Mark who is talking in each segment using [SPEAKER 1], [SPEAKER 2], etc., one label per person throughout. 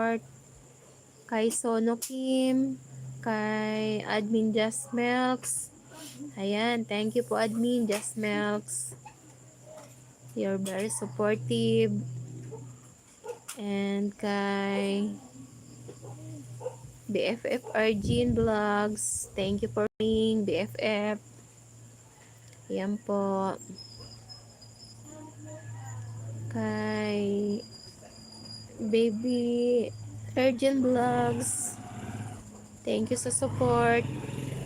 [SPEAKER 1] support. Kay Sono Kim, kay Admin Just Melks. Ayan, thank you po Admin Just Melks. You're very supportive. And kay BFF Arjin Vlogs, thank you for being BFF. Ayan po. Kay Baby Arjin Vlogs, thank you sa support.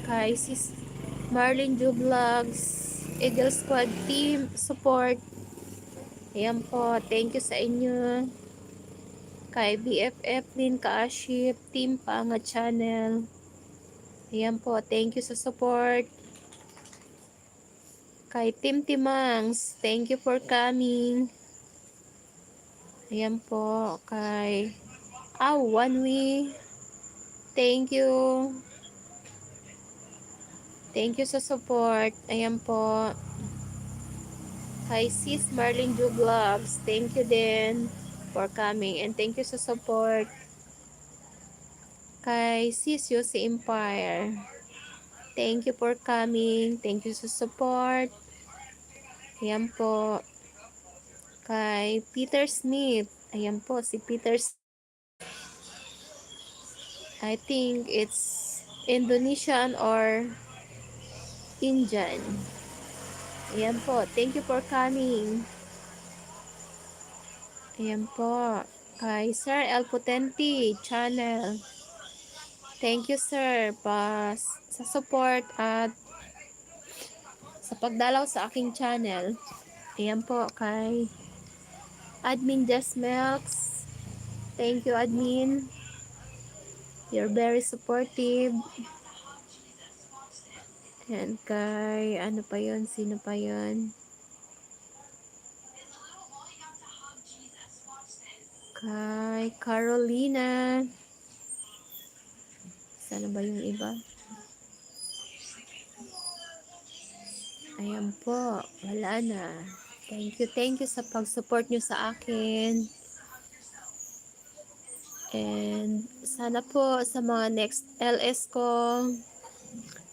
[SPEAKER 1] Kay Sis Marlene Ju Vlogs, Eagle Squad Team support. Ayan po, thank you sa inyo. Kay BFF din Kaaship, Team Panga Channel. Ayan po, thank you sa support. Kay Team Timangs, thank you for coming. Ayan po, kay One Way, thank you. Thank you sa support. Ayan po. Kay Sis Marlene Ju Vlogs, thank you din for coming and thank you sa support. Kay Sis Yossi Empire, thank you for coming. Thank you sa support. Ayan po. Kay Peter Smith, ayan po si Peter Smith. I think it's Indonesian or Indian. Ayan po. Thank you for coming. Ayan po. Kay Sir El Potenti Channel. Thank you sir sa support at sa pagdalaw sa aking channel. Ayan po kay Admin Just Melks. Thank you Admin. You're very supportive. And kay ano pa yon? Sino pa yon? Kay Carolina. Sana ba yung iba? Ayan po. Wala na. Thank you sa pag-support nyo sa akin. And sana po sa mga next LS ko,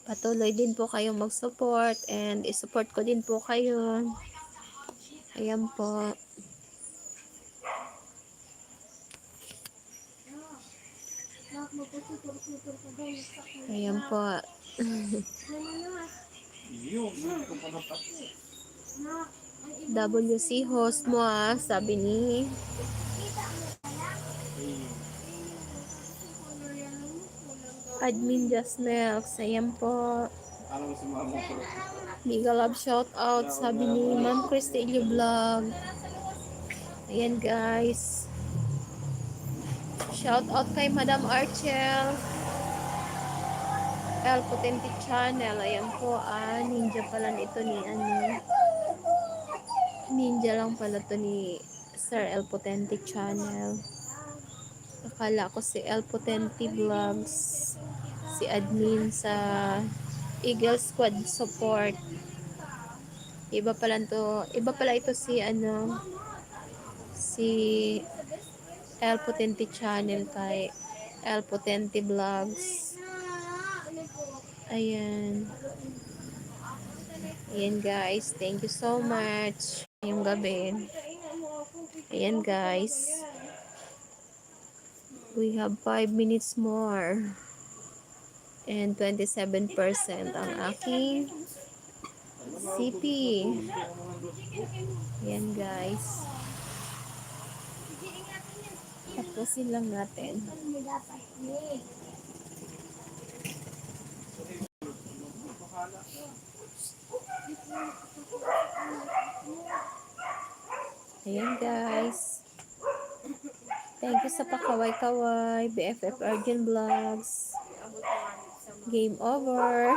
[SPEAKER 1] patuloy din po kayong mag-support and i-support ko din po kayo. Ayan po. Ayan po. WC host mo sabi ni Admin Just Melks. Ayan po. Mega love shout out sabi ni Ma'am Christy Ilio Vlog. Ayan guys. Shout out kay Madam Archel. El Potenti Channel. Ayan po ninja pala nito ni ninja lang pala to ni Sir El Potenti Channel. Akala ko si El Potenti Vlogs. Si admin sa Eagle Squad Support. Iba pala ito si si El Potenti Channel kay El Potenti Vlogs. Ayan. Ayan guys, thank you so much. Yung gabi. Ayan guys. We have 5 minutes more. And 27% ang aking CP. Ayan guys. Tapusin lang natin. Ayan guys. Thank you sa pakaway-kaway. BFF Arjun Vlogs. Game over.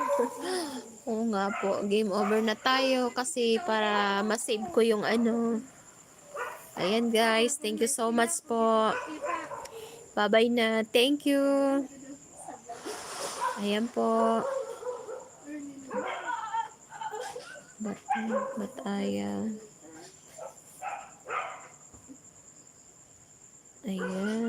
[SPEAKER 1] Oo nga po. Game over na tayo kasi para ma-save ko yung Ayan guys. Thank you so much po. Bye-bye na. Thank you. Ayan po. Bataya. Ayan.